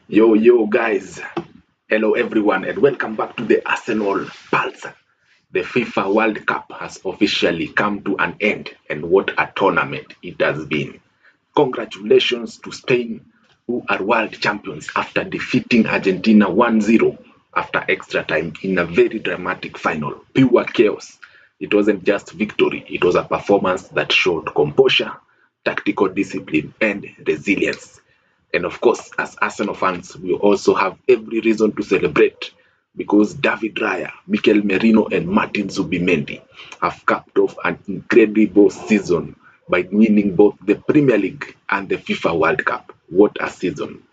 Yo, guys. Hello, everyone, and welcome back to the Arsenal Pulse. The FIFA World Cup has officially come to an end, and what a tournament it has been. Congratulations to Spain, who are world champions after defeating Argentina 1-0 after extra time in a very dramatic final. Pure chaos. It wasn't just victory, it was a performance that showed composure, tactical discipline, and resilience. And of course, as Arsenal fans, we also have every reason to celebrate because David Raya, Mikel Merino, and Martín Zubimendi have capped off an incredible season by winning both the Premier League and the FIFA World Cup. What a season!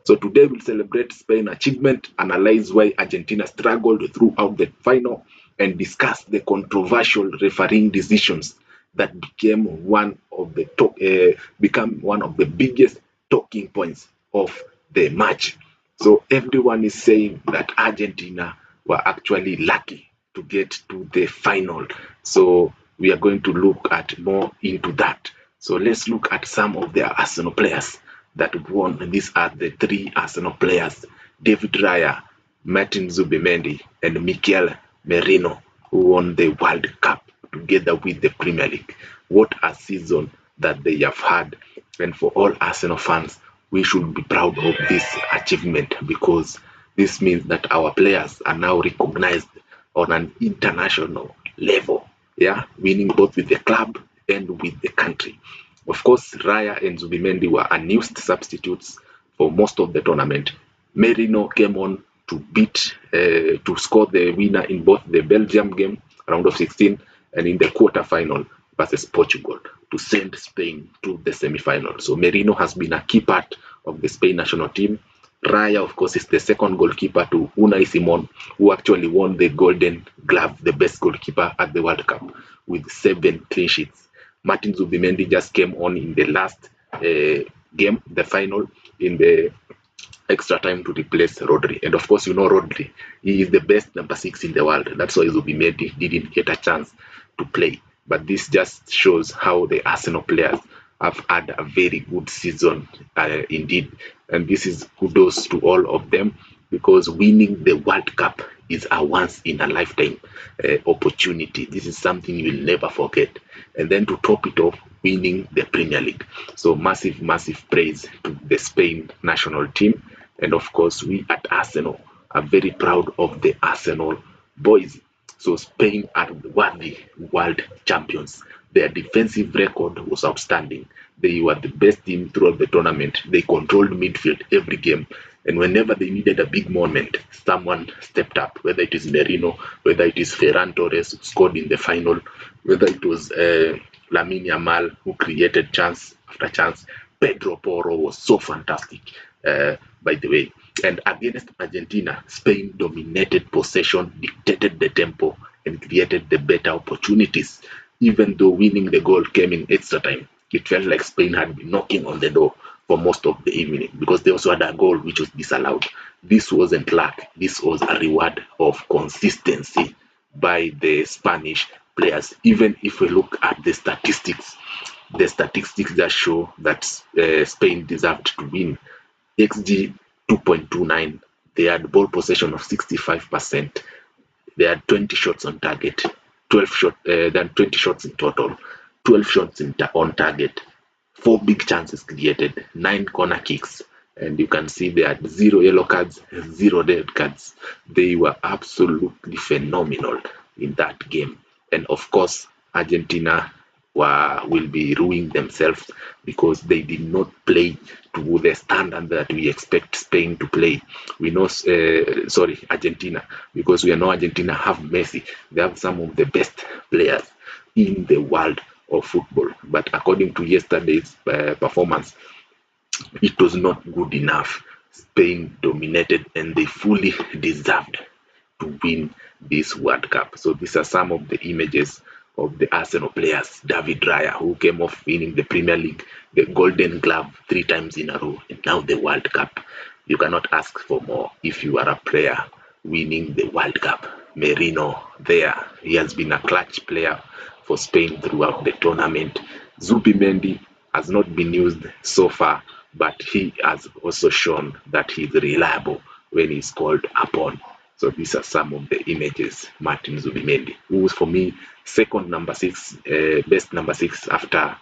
So today we'll celebrate Spain's achievement, analyze why Argentina struggled throughout the final, and discuss the controversial refereeing decisions that become one of the biggest talking points of the match. So everyone is saying that Argentina were actually lucky to get to the final. So we are going to look at more into that. So let's look at some of the Arsenal players that won. These are the three Arsenal players: David Raya, Martin Zubimendi, and Mikel Merino, who won the World Cup together with the Premier League. What a season that they have had. And for all Arsenal fans, we should be proud of this achievement because this means that our players are now recognized on an international level. Yeah, winning both with the club and with the country. Of course, Raya and Zubimendi were unused substitutes for most of the tournament. Merino came on to score the winner in both the Belgium game, round of 16, and in the quarter-final versus Portugal to send Spain to the semi-final. So Merino has been a key part of the Spain national team. Raya, of course, is the second goalkeeper to Unai Simon, who actually won the Golden Glove, the best goalkeeper at the World Cup, with 7 clean sheets. Martin Zubimendi just came on in the last game, the final, in the extra time to replace Rodri. And of course, you know Rodri, he is the best number 6 in the world. That's why Zubimendi didn't get a chance to play. But this just shows how the Arsenal players have had a very good season indeed. And this is kudos to all of them because winning the World Cup is a once in a lifetime opportunity. This is something you will never forget. And then to top it off, winning the Premier League. So massive praise to the Spain national team. And of course, we at Arsenal are very proud of the Arsenal boys. So Spain are worthy world champions. Their defensive record was outstanding. They were the best team throughout the tournament. They controlled midfield every game. And whenever they needed a big moment, someone stepped up, whether it is Merino, whether it is Ferran Torres, who scored in the final, whether it was Lamine Yamal, who created chance after chance. Pedro Porro was so fantastic, by the way. And against Argentina, Spain dominated possession, dictated the tempo, and created the better opportunities. Even though winning the goal came in extra time, it felt like Spain had been knocking on the door for most of the evening because they also had a goal which was disallowed. This wasn't luck, this was a reward of consistency by the Spanish players. Even if we look at the statistics just show that Spain deserved to win. XG 2.29, they had ball possession of 65%. They had 20 shots on target, 20 shots in total, 12 shots on target, 4 big chances created, 9 corner kicks, and you can see they had 0 yellow cards, 0 red cards. They were absolutely phenomenal in that game. And of course, Argentina will be ruining themselves because they did not play to the standard that we expect Spain to play. We know, Argentina, because we know Argentina have Messi. They have some of the best players in the world of football. But according to yesterday's performance, it was not good enough. Spain dominated and they fully deserved to win this World Cup. So these are some of the images of the Arsenal players. David Raya, who came off winning the Premier League, the Golden Glove 3 times in a row, and now the World Cup. You cannot ask for more if you are a player winning the World Cup. Merino there, he has been a clutch player for Spain throughout the tournament. Zubimendi has not been used so far, but he has also shown that he's reliable when he's called upon. So these are some of the images. Martín Zubimendi, who is for me second number six, best number six after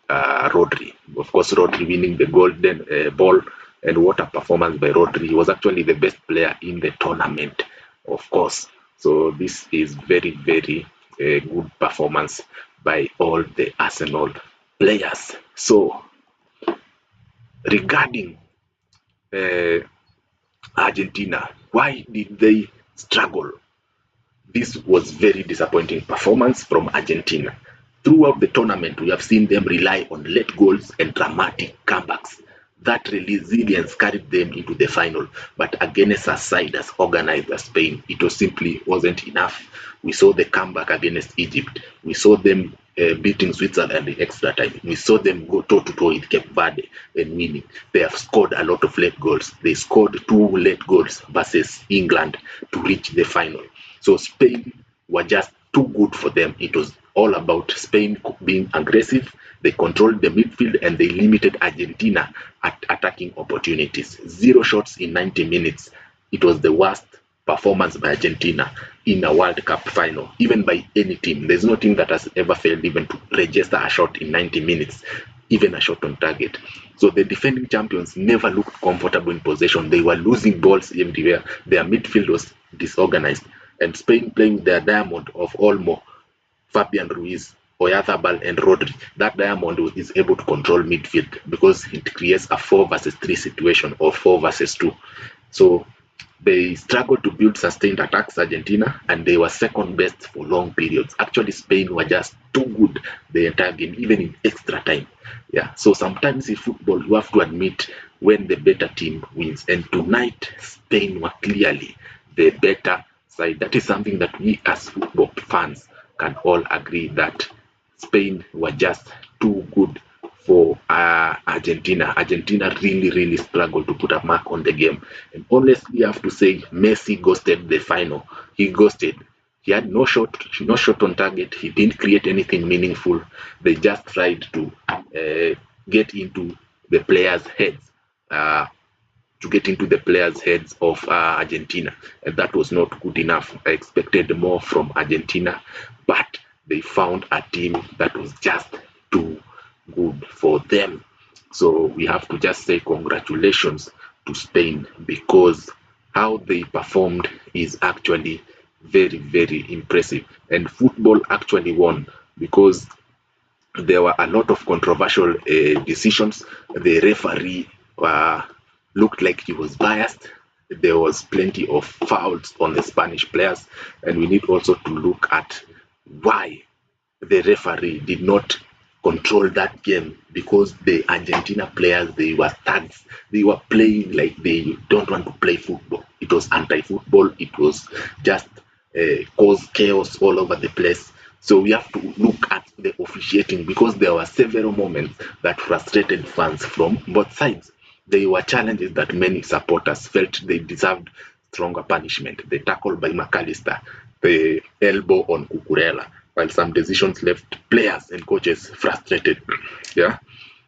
Rodri. Of course, Rodri winning the golden ball, and what a performance by Rodri. He was actually the best player in the tournament, of course. So this is very, very good performance by all the Arsenal players. So regarding uh, Argentina, why did they struggle? This was very disappointing performance from Argentina. Throughout the tournament, we have seen them rely on late goals and dramatic comebacks. That resilience carried them into the final, but against a side as organized as Spain, it was simply wasn't enough. We saw the comeback against Egypt. We saw them beating Switzerland in extra time. We saw them go toe to toe with Cape Verde and winning. They have scored a lot of late goals. They scored 2 late goals versus England to reach the final. So Spain were just too good for them. It was all about Spain being aggressive. They controlled the midfield and they limited Argentina at attacking opportunities. 0 shots in 90 minutes. It was the worst performance by Argentina in a World Cup final, even by any team. There's no team that has ever failed even to register a shot in 90 minutes, even a shot on target. So the defending champions never looked comfortable in possession. They were losing balls everywhere. Their midfield was disorganized. And Spain playing their diamond of Olmo, Fabian Ruiz, Oyarzabal, and Rodri. That diamond is able to control midfield because it creates a 4 versus 3 situation or 4 versus 2. So they struggled to build sustained attacks, Argentina, and they were second best for long periods. Actually, Spain were just too good the entire game, even in extra time. Yeah. So sometimes in football, you have to admit when the better team wins. And tonight, Spain were clearly the better side. That is something that we as football fans can all agree that Spain were just too good for Argentina. Argentina really, really struggled to put a mark on the game. And honestly, I have to say, Messi ghosted the final. He ghosted. He had no shot on target. He didn't create anything meaningful. They just tried to get into the players' heads. To get into the players' heads of Argentina, and that was not good enough. I expected more from Argentina, but they found a team that was just too good for them. So we have to just say congratulations to Spain because how they performed is actually very, very impressive. And football actually won because there were a lot of controversial decisions. The referee looked like he was biased. There was plenty of fouls on the Spanish players, and we need also to look at why the referee did not control that game because the Argentina players they were thugs. They were playing like they don't want to play football. It was anti-football. It was just cause chaos all over the place. So we have to look at the officiating because there were several moments that frustrated fans from both sides. There were challenges that many supporters felt they deserved stronger punishment. The tackle by McAllister, the elbow on Cucurella, while some decisions left players and coaches frustrated. Yeah,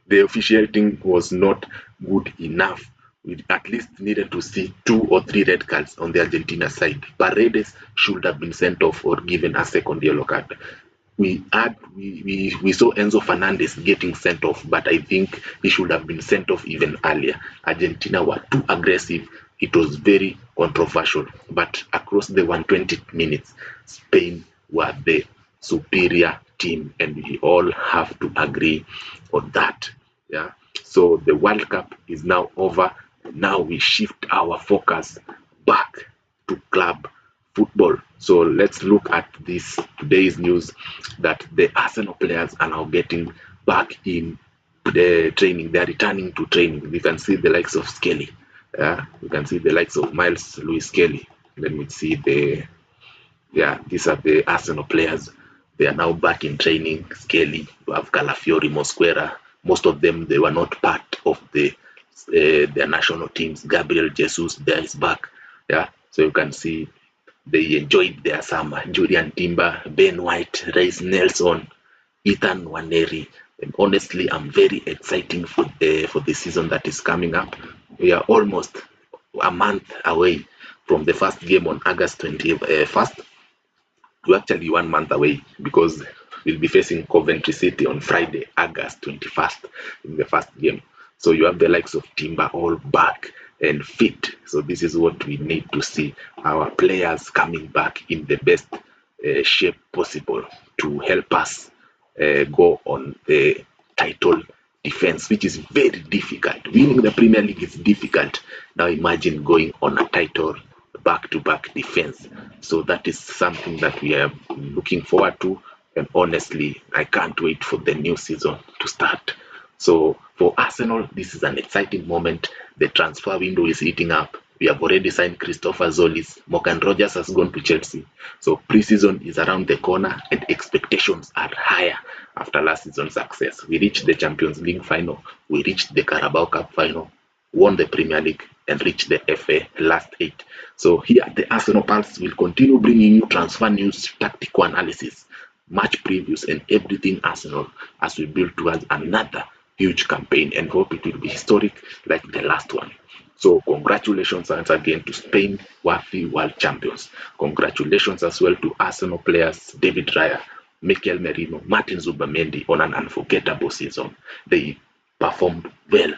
the officiating was not good enough. We at least needed to see 2 or 3 red cards on the Argentina side. Paredes should have been sent off or given a second yellow card. We saw Enzo Fernandez getting sent off, but I think he should have been sent off even earlier. Argentina were too aggressive. It was very controversial. But across the 120 minutes, Spain were the superior team, and we all have to agree on that. Yeah. So the World Cup is now over. Now we shift our focus back to club football. So let's look at this today's news that the Arsenal players are now getting back in the training. They're returning to training. We can see the likes of Skelly. We can see the likes of Miles Lewis Skelly. Let me see the these are the Arsenal players. They are now back in training. Skelly, you have Calafiori, Mosquera. Most of them they were not part of their national teams. Gabriel Jesus, there is back. Yeah, so you can see they enjoyed their summer. Julian Timber, Ben White, Reis Nelson, Ethan Waneri, And honestly, I'm very excited for the season that is coming up. We are almost a month away from the first game on August 21st. We're actually 1 month away because we'll be facing Coventry City on Friday, August 21st in the first game. So you have the likes of Timber all back and fit. So this is what we need to see, our players coming back in the best shape possible to help us go on the title defense, which is very difficult. Winning the Premier League is difficult. Now imagine going on a title back-to-back defense. So that is something that we are looking forward to. And honestly, I can't wait for the new season to start. So for Arsenal, this is an exciting moment. The transfer window is heating up. We have already signed Christopher Zolis. Morgan Rogers has gone to Chelsea. So pre-season is around the corner and expectations are higher after last season's success. We reached the Champions League final. We reached the Carabao Cup final, won the Premier League and reached the FA last 8. So here at the Arsenal Pulse, will continue bringing you transfer news, tactical analysis, match previews and everything Arsenal as we build towards another huge campaign and hope it will be historic like the last one. So congratulations once again to Spain, worthy world champions. Congratulations as well to Arsenal players David Raya, Mikel Merino, Martín Zubimendi on an unforgettable season. They performed well.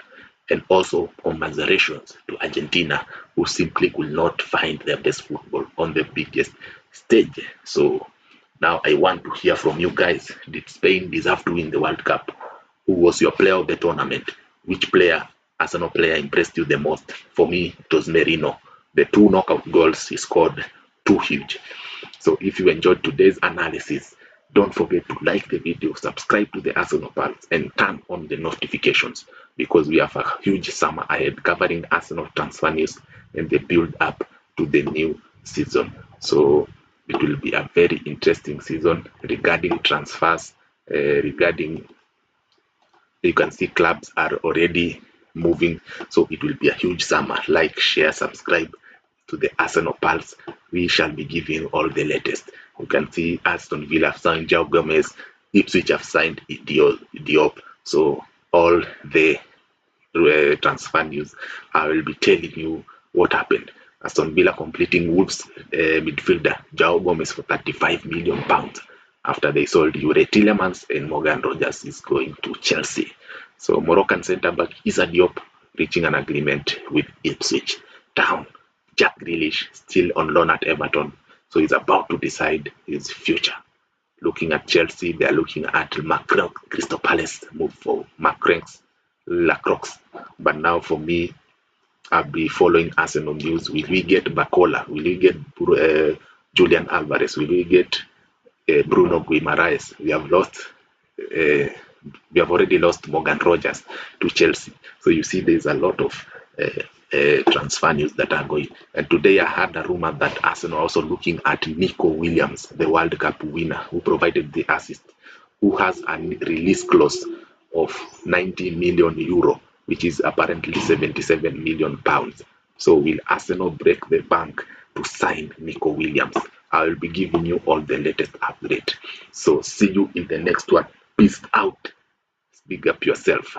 And also commiserations to Argentina, who simply could not find their best football on the biggest stage. So now I want to hear from you guys. Did Spain deserve to win the World Cup? Who was your player of the tournament? Which player, Arsenal player, impressed you the most? For me, it was Merino. The 2 knockout goals he scored, too huge. So if you enjoyed today's analysis, don't forget to like the video, subscribe to the Arsenal Pulse, and turn on the notifications because we have a huge summer ahead covering Arsenal transfer news and the build up to the new season. So it will be a very interesting season regarding transfers, regarding you can see clubs are already moving. So it will be a huge summer. Like, share, subscribe to the Arsenal Pulse. We shall be giving all the latest. You can see Aston Villa have signed João Gomez, Ipswich have signed Diop. So all the transfer news, I will be telling you what happened. Aston Villa completing Wolves midfielder João Gomez for £35 million after they sold Yuri Tillemans, and Morgan Rogers is going to Chelsea. So Moroccan centre back Issa Diop reaching an agreement with Ipswich Town. Jack Grealish still on loan at Everton, so he's about to decide his future. Looking at Chelsea, they are looking at Macron, Crystal Palace move for Macron's Lacroix. But now for me, I'll be following Arsenal news. Will we get Bacola? Will we get Julian Alvarez? Will we get Bruno Guimaraes? We have already lost Morgan Rogers to Chelsea. So you see there's a lot of transfer news that are going. And today I heard a rumor that Arsenal are also looking at Nico Williams, the World Cup winner who provided the assist, who has a release clause of 90 million euro, which is apparently 77 million pounds. So will Arsenal break the bank to sign Nico Williams? I will be giving you all the latest update. So see you in the next one. Peace out. Big up yourself.